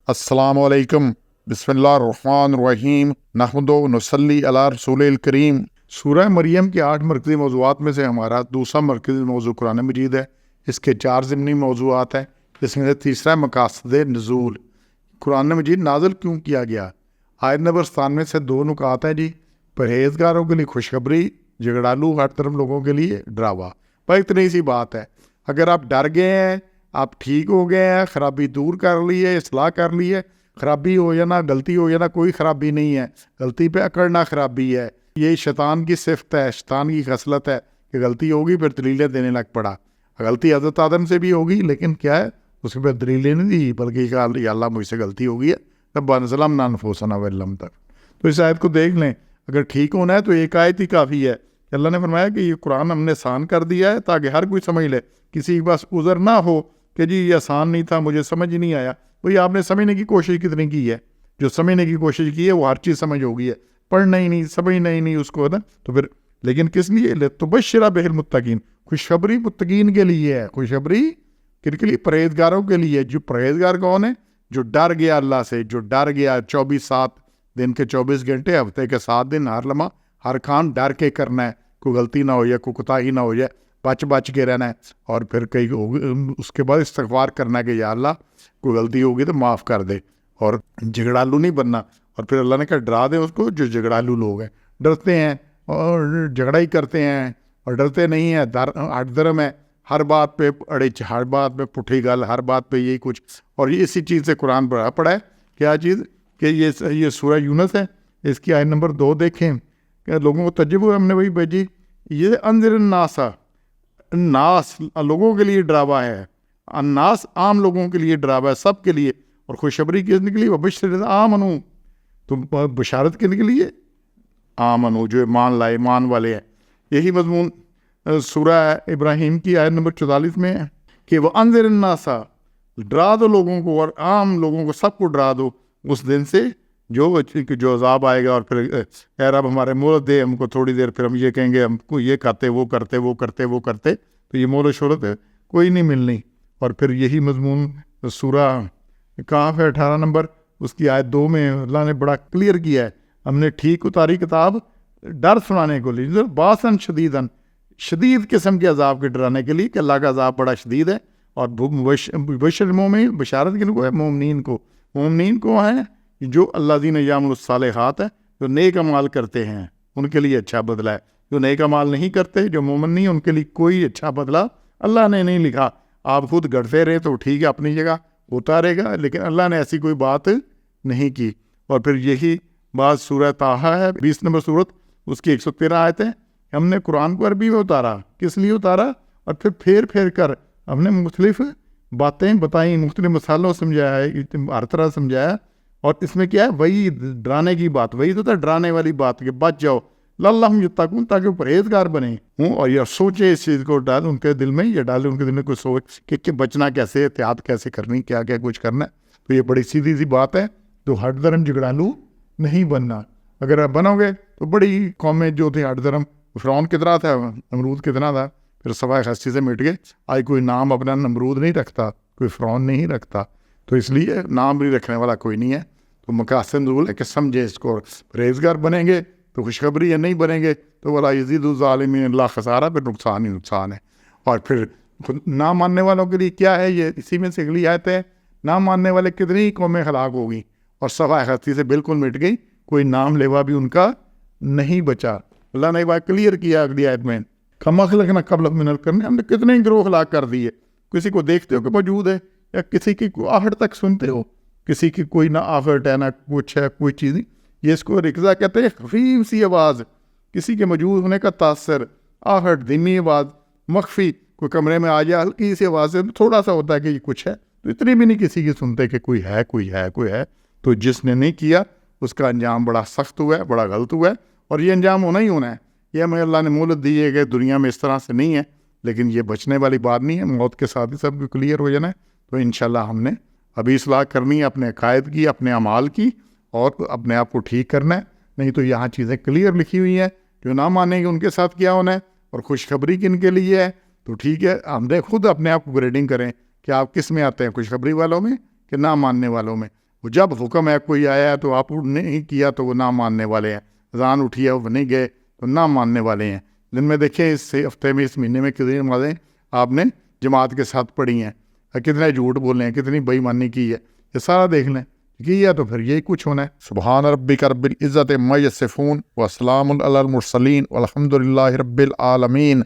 السلام علیکم، بسم اللہ الرحمن الرحیم، نحمد و نصلی علی رسول الکریم۔ سورہ مریم کے 8 مرکزی موضوعات میں سے ہمارا دوسرا مرکزی موضوع قرآن مجید ہے۔ اس کے 4 ضمنی موضوعات ہیں، جس میں سے تیسرا مقاصد نزول، قرآن مجید نازل کیوں کیا گیا۔ آیت نمبر 97 سے 2 نکات ہیں جی۔ پرہیزگاروں کے لیے خوشخبری، جھگڑالو ہر طرف لوگوں کے لیے ڈراوا۔ پر اتنی سی بات ہے، اگر آپ ڈر گئے ہیں، آپ ٹھیک ہو گئے ہیں، خرابی دور کر لی ہے، اصلاح کر لی ہے، خرابی ہو یا نہ غلطی ہو یا نہ کوئی خرابی نہیں ہے، غلطی پہ اکڑنا خرابی ہے۔ یہ شیطان کی صفت ہے، شیطان کی خصلت ہے کہ غلطی ہوگی پھر دلیلیں دینے لگ پڑا۔ غلطی حضرت آدم سے بھی ہوگی، لیکن کیا ہے، اس پہ دلیلیں نہیں دی، بلکہ یہ کہا یا اللہ مجھ سے غلطی ہو گئی ہے، ربنا ظلمنا انفسنا وان لم تغفر۔ تو اس آیت کو دیکھ لیں، اگر ٹھیک ہونا ہے تو ایک آیت ہی کافی ہے۔ اللہ نے فرمایا کہ یہ قرآن ہم نے آسان کر دیا ہے تاکہ ہر کوئی سمجھ لے، کسی کے پاس عذر نہ ہو کہ جی یہ آسان نہیں تھا، مجھے سمجھ نہیں آیا۔ وہی آپ نے سمجھنے کی کوشش کتنی کی ہے، جو سمجھنے کی کوشش کی ہے وہ ہر چیز سمجھ ہو گئی ہے، پڑھنا ہی نہیں، سمجھنا ہی نہیں اس کو نا۔ تو پھر لیکن کس لیے؟ لتبشر بہ المتقین، خوشخبری متقین کے لیے ہے۔ خوشخبری کن کے لیے؟ پرہیزگاروں کے لیے۔ جو پرہیزگار کون ہے؟ جو ڈر گیا اللہ سے، جو ڈر گیا 24/7 دن کے 24 گھنٹے، ہفتے کے 7 دن، ہر لمحہ ہر کام ڈر کے کرنا ہے، کوئی غلطی نہ ہو جائے، کوئی کوتاہی نہ ہو جائے، بچ کے رہنا ہے۔ اور پھر کئی اس کے بعد استغفار کرنا ہے کہ یا اللہ کوئی غلطی ہوگی تو معاف کر دے، اور جھگڑالو نہیں بننا۔ اور پھر اللہ نے کہا ڈرا دے اس کو جو جھگڑالو لوگ ہیں، ڈرتے ہیں اور جھگڑا ہی کرتے ہیں اور ڈرتے نہیں ہیں، ہٹ درم ہے، ہر بات پہ اڑچ، ہر بات پہ پٹھی گل، ہر بات پہ یہی کچھ۔ اور یہ اسی چیز سے قرآن بڑا پڑا ہے۔ کیا چیز؟ کہ یہ سورہ یونس ہے، اس کی آیت نمبر 2 دیکھیں کہ لوگوں کو تجربہ ہم نے وہی بھیجی۔ یہ انذر الناس، الناس لوگوں کے لیے ڈراوا ہے، الناس عام لوگوں کے لیے ڈراوا ہے، سب کے لیے۔ اور خوشخبری کس کے لیے؟ وبشر آمنو، تو بشارت کن کے لیے؟ آمنو، جو ایمان لائے، ایمان والے ہیں۔ یہی مضمون سورہ ابراہیم کی آیت نمبر 44 میں ہے کہ وہ انذر الناس، ڈرا دو لوگوں کو، اور عام لوگوں کو سب کو ڈرا دو اس دن سے جو عذاب آئے گا۔ اور پھر اے رب ہمارے مہلت دے ہم کو تھوڑی دیر، پھر ہم یہ کہیں گے ہم کو یہ کرتے وہ کرتے، تو یہ مہلت شہرت ہے کوئی نہیں ملنی۔ اور پھر یہی مضمون سورہ کہف ہے 18 نمبر، اس کی آیت 2 میں اللہ نے بڑا کلیئر کیا ہے، ہم نے ٹھیک اتاری کتاب ڈر سنانے کو لیے، باسن شدیدن، شدید قسم کے عذاب کے ڈرانے کے لیے کہ اللہ کا عذاب بڑا شدید ہے۔ اور بشر مومن، بشارت کن کو ہے؟ مومنین کو۔ مومنین کو ہیں جو اللہ دین یعملون الصالحات ہے، جو نیک اعمال کرتے ہیں، ان کے لیے اچھا بدلہ ہے۔ جو نیک اعمال نہیں کرتے، جو مومن نہیں، ان کے لیے کوئی اچھا بدلہ اللہ نے نہیں لکھا۔ آپ خود گڑتے رہے تو ٹھیک ہے، اپنی جگہ ہوتا رہے گا، لیکن اللہ نے ایسی کوئی بات نہیں کی۔ اور پھر یہی بات سورہ طٰہٰ ہے، 20 نمبر صورت، اس کی 113 آیت ہے۔ ہم نے قرآن کو عربی میں اتارا، کس لیے اتارا؟ اور پھر پھر کر ہم نے مختلف باتیں بتائیں، مختلف مسالوں سمجھایا، ہر طرح سمجھایا۔ اور اس میں کیا ہے؟ وہی ڈرانے کی بات، وہی تو تھا ڈرانے والی بات کہ بچ جاؤ، لعلہم یتقون، تاکہ وہ پرہیزگار بنے ہوں اور یہ سوچے، اس چیز کو ڈال ان کے دل میں، یہ ڈالے ان کے دل میں کوئی سوچ کہ بچنا کیسے، احتیاط کیسے کرنی، کیا کیا کچھ کرنا ہے۔ تو یہ بڑی سیدھی سی بات ہے، تو ہٹ درم جھگڑالو نہیں بننا۔ اگر آپ بنو گے تو بڑی قومیں جو تھے ہٹ درم، فرعون کتنا تھا، نمرود کتنا تھا، پھر سوائے ہستی سے مٹ گئے۔ آج کوئی نام اپنا نمرود نہیں رکھتا، کوئی فرعون نہیں رکھتا، تو اس لیے نام بھی رکھنے والا کوئی نہیں ہے۔ تو مقاصد نزول ہے کہ سمجھے اس کو، پرہیزگار بنیں گے تو خوشخبری، یا نہیں بنیں گے تو ولا یزید الظالمین اللہ خسارہ، پھر نقصان ہی نقصان ہے۔ اور پھر نہ ماننے والوں کے لیے کیا ہے؟ یہ اسی میں سے اگلی آیت ہے، نہ ماننے والے کتنی قومیں ہلاک ہو گئیں اور سوائے ہستی سے بالکل مٹ گئی، کوئی نام لیوا بھی ان کا نہیں بچا۔ اللہ نے بات کلیئر کیا اگلی آیت میں، کما خلقنا قبلکم من القرن، ہم نے کتنے گروہ ہلاک کر دیے۔ کسی کو دیکھتے ہو کہ موجود ہے، یا کسی کی آہٹ تک سنتے ہو، کسی کی کوئی نہ آہٹ ہے، نہ کچھ ہے، کوئی چیز نہیں۔ یہ اس کو رکزا کہتے ہیں، خفیف سی آواز، کسی کے موجود ہونے کا تاثر، آہٹ، دھیمی آواز، مخفی، کوئی کمرے میں آ جائے ہلکی سی آواز سے تھوڑا سا ہوتا ہے کہ یہ کچھ ہے، تو اتنی بھی نہیں کسی کی سنتے کہ کوئی ہے۔ تو جس نے نہیں کیا اس کا انجام بڑا سخت ہوا ہے، بڑا غلط ہوا ہے، اور یہ انجام ہونا ہی ہونا ہے۔ یہ ہمیں اللہ نے مہلت دی ہے کہ دنیا میں اس طرح سے نہیں ہے، لیکن یہ بچنے والی بات نہیں ہے، موت کے ساتھ ہی سب کو کلیئر ہو جانا ہے۔ تو انشاءاللہ ہم نے ابھی اصلاح کرنی ہے، اپنے عقائد کی، اپنے اعمال کی، اور اپنے آپ کو ٹھیک کرنا ہے۔ نہیں تو یہاں چیزیں کلیئر لکھی ہوئی ہیں، جو نہ مانیں گے ان کے ساتھ کیا ہونا ہے، اور خوشخبری کن کے لیے ہے۔ تو ٹھیک ہے، ہم نے خود اپنے آپ کو گریڈنگ کریں کہ آپ کس میں آتے ہیں، خوشخبری والوں میں کہ نہ ماننے والوں میں۔ وہ جب حکم ہے کوئی آیا ہے تو آپ نہیں کیا تو وہ نہ ماننے والے ہیں، اذان اٹھی ہے وہ نہیں گئے تو نہ ماننے والے ہیں۔ جن میں دیکھیں اس ہفتے میں، اس مہینے میں کتنی نمازیں آپ نے جماعت کے ساتھ پڑھی ہیں، کتنے جھوٹ بولے ہیں، کتنی بے ایمانی کی ہے، یہ سارا دیکھ لیں، کیا تو پھر یہی کچھ ہونا ہے۔ سبحان ربک رب العزت عما یصفون وسلام علی المرسلین والحمد للہ رب العالمین۔